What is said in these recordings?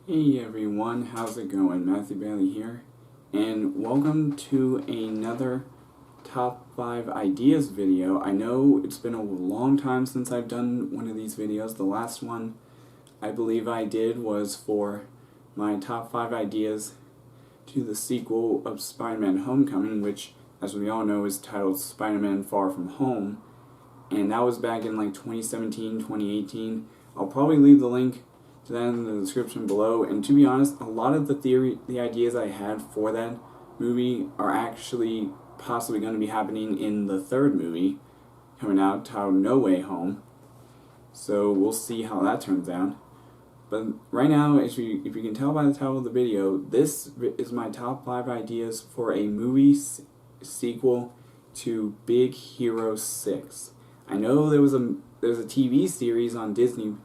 Hey everyone, how's it going? Matthew Bailey here, and welcome to another Top 5 Ideas video. I know it's been a long time since I've done one of these videos. The last one I believe I did was for my Top 5 Ideas to the sequel of Spider-Man Homecoming, which, as we all know, is titled Spider-Man Far From Home, and that was back in like 2017, 2018. I'll probably leave the link to that in the description below, and to be honest, a lot of the ideas I had for that movie are actually possibly going to be happening in the third movie coming out, titled No Way Home. So we'll see how that turns out. But right now, if you can tell by the title of the video, this is my top 5 ideas for a movie sequel to Big Hero 6. I know there was a TV series on Disney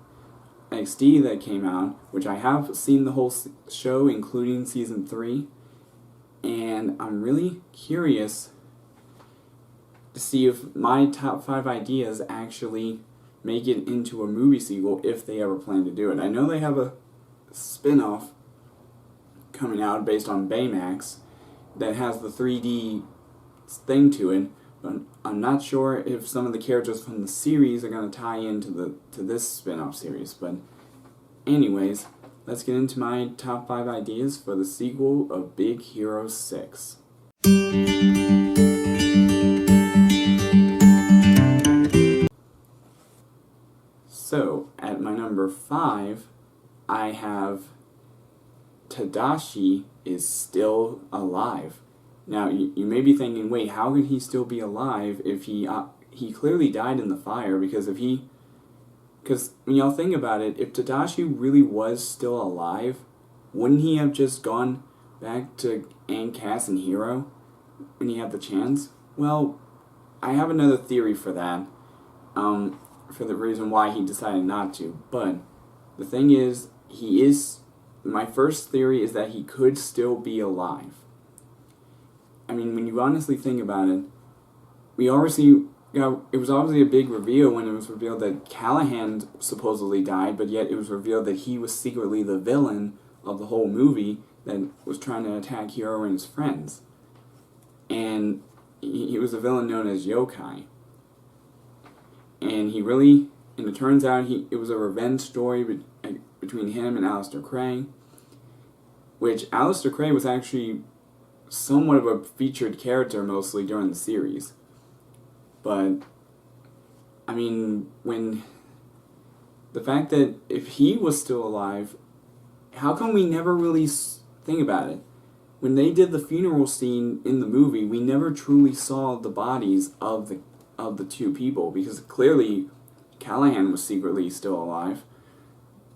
XD that came out, which I have seen the whole show, including season 3, and I'm really curious to see if my top 5 ideas actually make it into a movie sequel if they ever plan to do it. I know they have a spin-off coming out based on Baymax that has the 3D thing to it, but I'm not sure if some of the characters from the series are going to tie into this spin-off series. But anyways, let's get into my top 5 ideas for the sequel of Big Hero 6. So, at my number 5, I have Tadashi is still alive. Now, you may be thinking, wait, how could he still be alive if he clearly died in the fire? Because when y'all think about it, if Tadashi really was still alive, wouldn't he have just gone back to Aunt Cass and Hero when he had the chance? Well, I have another theory for that, for the reason why he decided not to. But the thing is, my first theory is that he could still be alive. I mean, when you honestly think about it, it was obviously a big reveal when it was revealed that Callahan supposedly died, but yet it was revealed that he was secretly the villain of the whole movie that was trying to attack Hiro and his friends. And he was a villain known as Yokai. And it turns out it was a revenge story between him and Alistair Krei, which Alistair Krei was actually somewhat of a featured character mostly during the series. But, I mean, the fact that if he was still alive, how come we never really think about it? When they did the funeral scene in the movie, we never truly saw the bodies of the two people, because clearly Callahan was secretly still alive.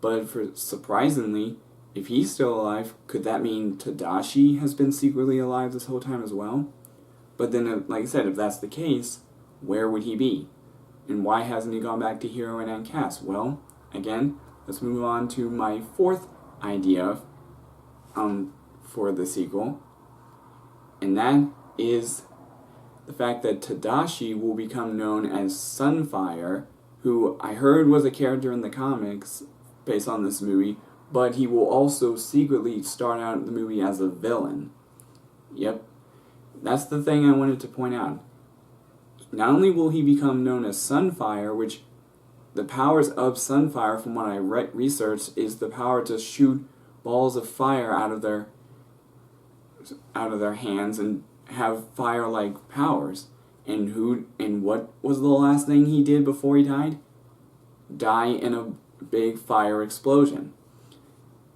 But surprisingly, if he's still alive, could that mean Tadashi has been secretly alive this whole time as well? But then, like I said, if that's the case, where would he be? And why hasn't he gone back to Hiro and Aunt Cass? Well, again, let's move on to my 4th idea for the sequel. And that is the fact that Tadashi will become known as Sunfire, who I heard was a character in the comics based on this movie, but he will also secretly start out the movie as a villain. Yep, that's the thing I wanted to point out. Not only will he become known as Sunfire, which the powers of Sunfire, from what I researched, is the power to shoot balls of fire out of their hands and have fire-like powers. And what was the last thing he did before he died? Die in a big fire explosion.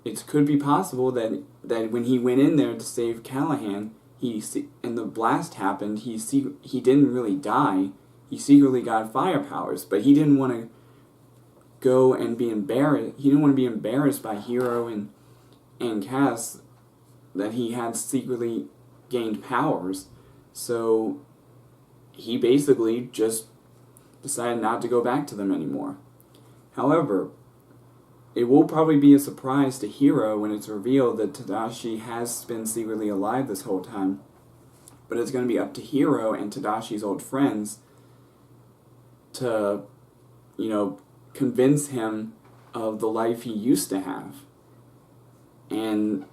It could be possible that when he went in there to save Callahan, and the blast happened, he didn't really die. He secretly got fire powers, but he didn't want to go and be embarrassed. He didn't want to be embarrassed by Hiro and Cass that he had secretly gained powers. So he basically just decided not to go back to them anymore. However, it will probably be a surprise to Hiro when it's revealed that Tadashi has been secretly alive this whole time. But it's going to be up to Hiro and Tadashi's old friends to, convince him of the life he used to have. And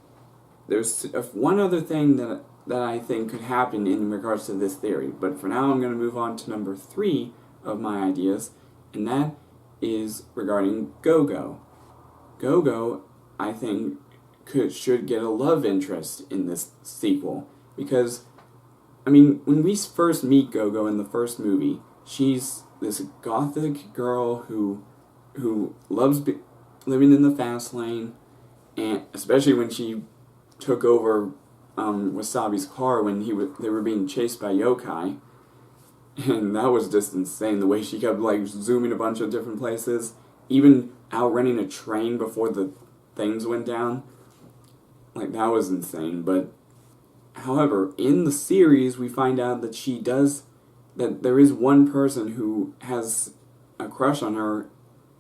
there's one other thing that I think could happen in regards to this theory, but for now I'm going to move on to number 3 of my ideas, and that is regarding Go-Go. Go-Go, I think, should get a love interest in this sequel, because, I mean, when we first meet Go-Go in the first movie, she's this gothic girl who loves living in the fast lane, and especially when she took over Wasabi's car when they were being chased by yokai, and that was just insane. The way she kept like zooming a bunch of different places, even outrunning a train before the things went down. Like, that was insane. But however, in the series, we find out that there is one person who has a crush on her.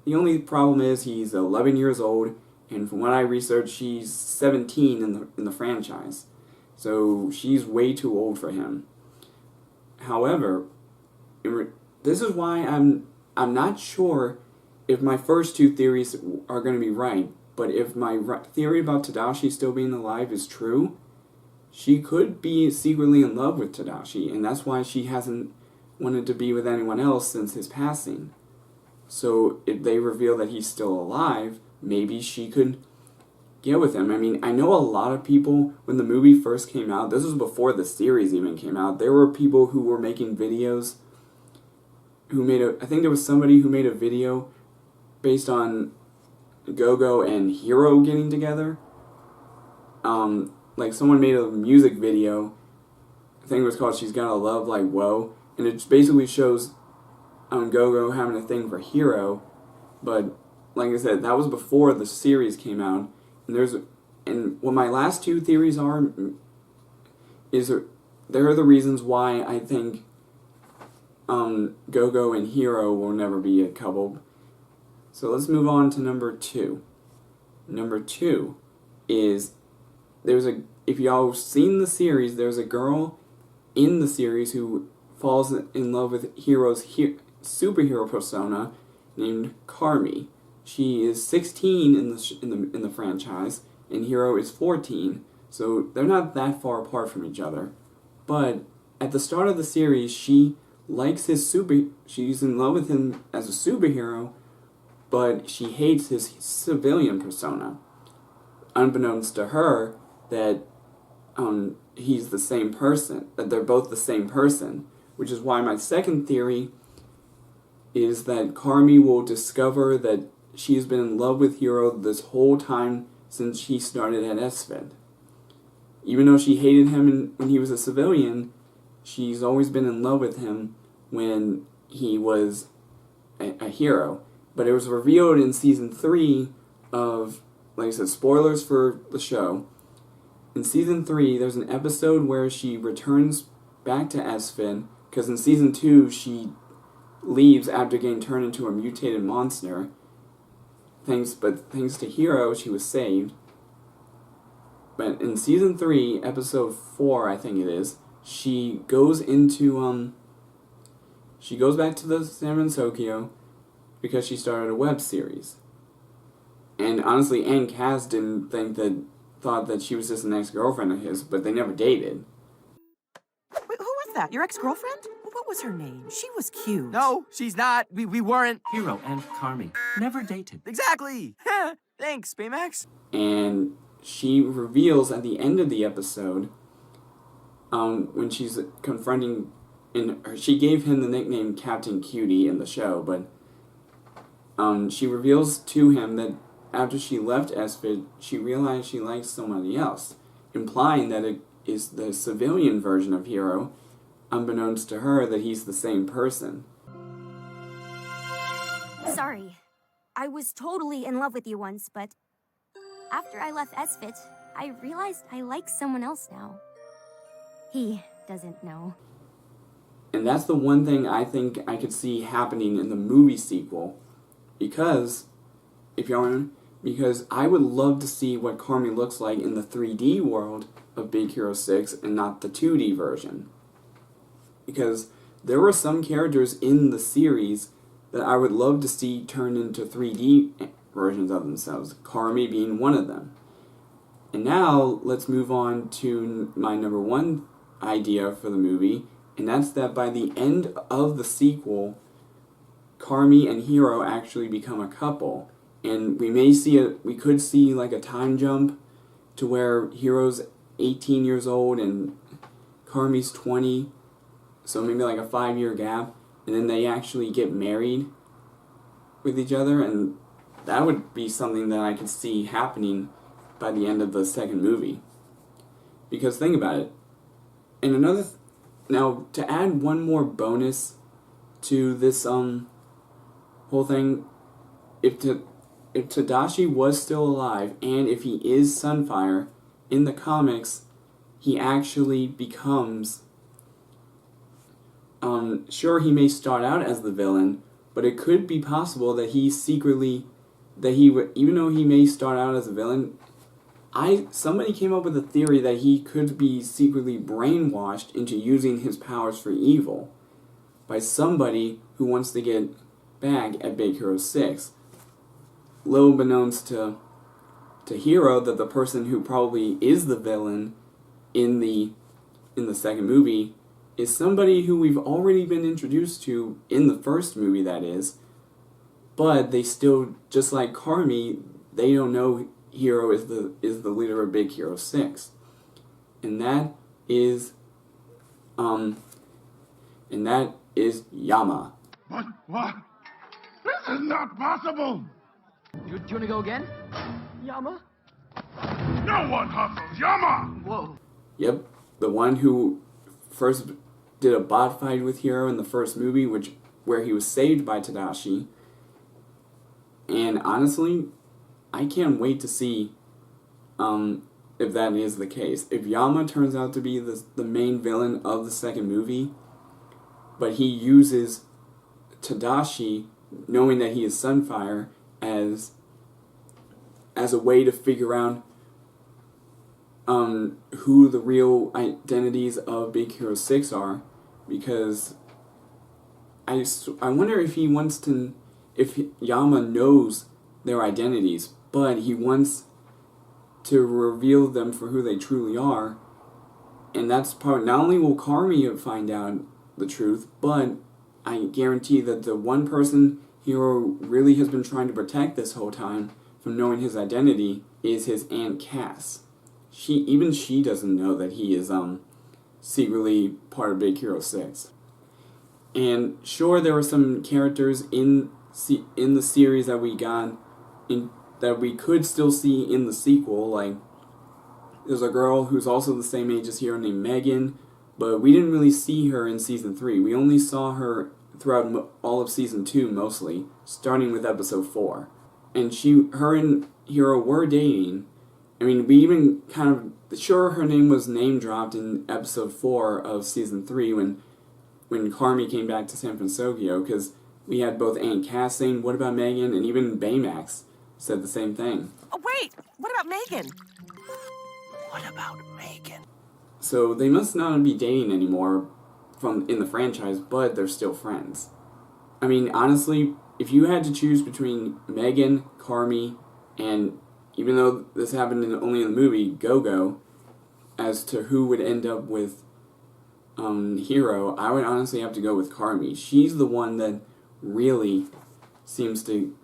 The only problem is he's 11 years old, and from what I researched, she's 17 in the franchise. So she's way too old for him. However, this is why I'm not sure if my first 2 theories are going to be right. But if my theory about Tadashi still being alive is true, she could be secretly in love with Tadashi, and that's why she hasn't wanted to be with anyone else since his passing. So if they reveal that he's still alive, maybe she could get with him. I mean, I know a lot of people, when the movie first came out, this was before the series even came out, there were people who were making videos I think there was somebody who made a video based on Go-Go and Hiro getting together. Like, someone made a music video, I think it was called She's Gotta Love Like Whoa, and it basically shows Go-Go having a thing for Hiro, but like I said, that was before the series came out, and what my last 2 theories are, is there are the reasons why I think Go-Go and Hiro will never be a couple. So let's move on to number 2. Number 2 is, if y'all seen the series, there's a girl in the series who falls in love with Hiro's superhero persona named Carmi. She is 16 in the franchise, and Hiro is 14, so they're not that far apart from each other. But at the start of the series, she likes she's in love with him as a superhero, but she hates his civilian persona. Unbeknownst to her, that he's the same person, that they're both the same person, which is why my second theory is that Carmi will discover that she's been in love with Hiro this whole time since she started at SFED. Even though she hated him when he was a civilian, she's always been in love with him when he was a hero. But it was revealed in Season 3 of, like I said, spoilers for the show. In Season 3, there's an episode where she returns back to SFED, because in Season 2, she leaves after getting turned into a mutated monster. Thanks to Hiro, she was saved. But in Season 3, Episode 4, I think it is, she goes back to the San Francisco because she started a web series. And honestly, Ann Cass thought that she was just an ex-girlfriend of his, but they never dated. Wait, who was that? Your ex-girlfriend? What was her name? She was cute. No, she's not. We weren't. Hiro and Carmi never dated. Exactly. Thanks, Baymax. And she reveals at the end of the episode, when she's confronting, she gave him the nickname Captain Cutie in the show, but she reveals to him that after she left SFED, she realized she likes somebody else, implying that it is the civilian version of Hiro, unbeknownst to her that he's the same person. Sorry. I was totally in love with you once, but after I left SFIT, I realized I like someone else now. He doesn't know. And that's the one thing I think I could see happening in the movie sequel, because I would love to see what Carmi looks like in the 3D world of Big Hero 6 and not the 2D version. Because there were some characters in the series that I would love to see turned into 3D versions of themselves, Carmi being one of them. And now, let's move on to my number one idea for the movie, and that's that by the end of the sequel, Carmi and Hiro actually become a couple. And we could see like a time jump to where Hiro's 18 years old and Carmi's 20, so maybe like a 5-year gap, and then they actually get married with each other, and that would be something that I could see happening by the end of the second movie. Because think about it. And now to add one more bonus to this whole thing, if Tadashi was still alive and if he is Sunfire, in the comics he actually becomes sure, he may start out as the villain, but it could be possible that even though he may start out as a villain, somebody came up with a theory that he could be secretly brainwashed into using his powers for evil by somebody who wants to get back at Big Hero 6. Little beknownst to Hiro that the person who probably is the villain in the second movie is somebody who we've already been introduced to in the first movie, that is, but they still, just like Carmi, they don't know Hiro is the leader of Big Hero 6. And that is Yama. What? This is not possible! Do you want to go again? Yama? No one hustles Yama! Whoa. Yep, the one who first did a bot fight with Hiro in the first movie, where he was saved by Tadashi. And honestly, I can't wait to see if that is the case. If Yama turns out to be the main villain of the second movie, but he uses Tadashi, knowing that he is Sunfire, as a way to figure out who the real identities of Big Hero 6 are, because I wonder if if Yama knows their identities, but he wants to reveal them for who they truly are, and that's part. Not only will Carmi find out the truth, but I guarantee that the one person Hiro really has been trying to protect this whole time from knowing his identity is his Aunt Cass. Even she doesn't know that he is secretly part of Big Hero 6. And sure, there were some characters in the series that we could still see in the sequel. Like, there's a girl who's also the same age as Hiro named Megan, but we didn't really see her in Season 3. We only saw her throughout all of Season 2, mostly, starting with Episode 4. And her and Hiro were dating. I mean, we even sure, her name was name-dropped in Episode 4 of Season 3 when Carmi came back to San Francisco, because we had both Aunt Cass saying, "What about Megan?" and even Baymax said the same thing. Oh, wait! What about Megan? What about Megan? So they must not be dating anymore in the franchise, but they're still friends. I mean, honestly, if you had to choose between Megan, Carmi, and, even though this happened only in the movie, Go-Go, as to who would end up with Hiro, I would honestly have to go with Carmi. She's the one that really seems to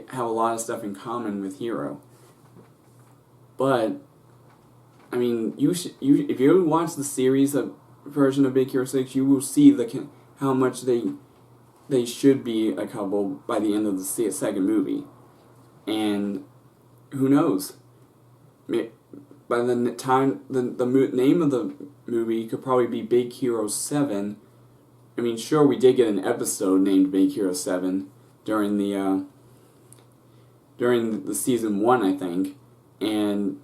have a lot of stuff in common with Hiro. But I mean, if you ever watch the series version of Big Hero 6, you will see how much they should be a couple by the end of the second movie. And who knows? By the time the name of the movie could probably be Big Hero 7. I mean, sure, we did get an episode named Big Hero 7 during the Season 1, I think, and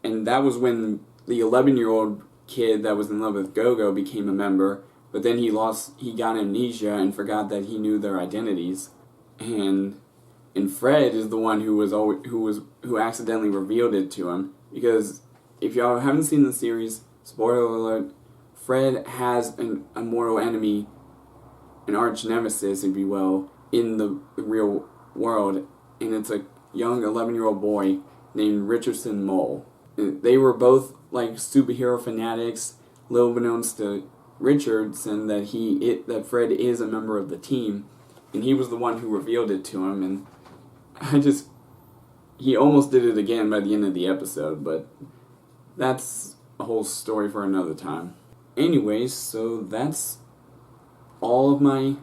that was when the 11-year-old kid that was in love with Go-Go became a member, but then he got amnesia and forgot that he knew their identities, and Fred is the one who accidentally revealed it to him, because if y'all haven't seen the series, spoiler alert, Fred has a mortal enemy, an arch nemesis, if you will, in the real world, and it's a young 11-year-old boy named Richardson Mole. they were both like superhero fanatics. Little beknownst to Richardson that Fred is a member of the team, and he was the one who revealed it to him. And he almost did it again by the end of the episode, but that's a whole story for another time. Anyways, so that's all of my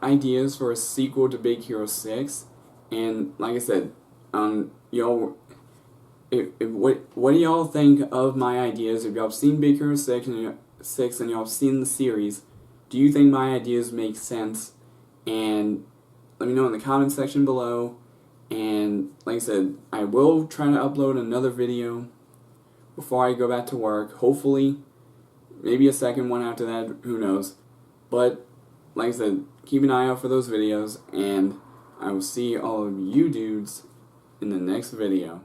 ideas for a sequel to Big Hero 6. And like I said, y'all, what do y'all think of my ideas? If y'all have seen Big Hero 6 and y'all have seen the series, do you think my ideas make sense? And let me know in the comment section below. And like I said, I will try to upload another video before I go back to work. Hopefully, maybe a second one after that, who knows. But like I said, keep an eye out for those videos, and I will see all of you dudes in the next video.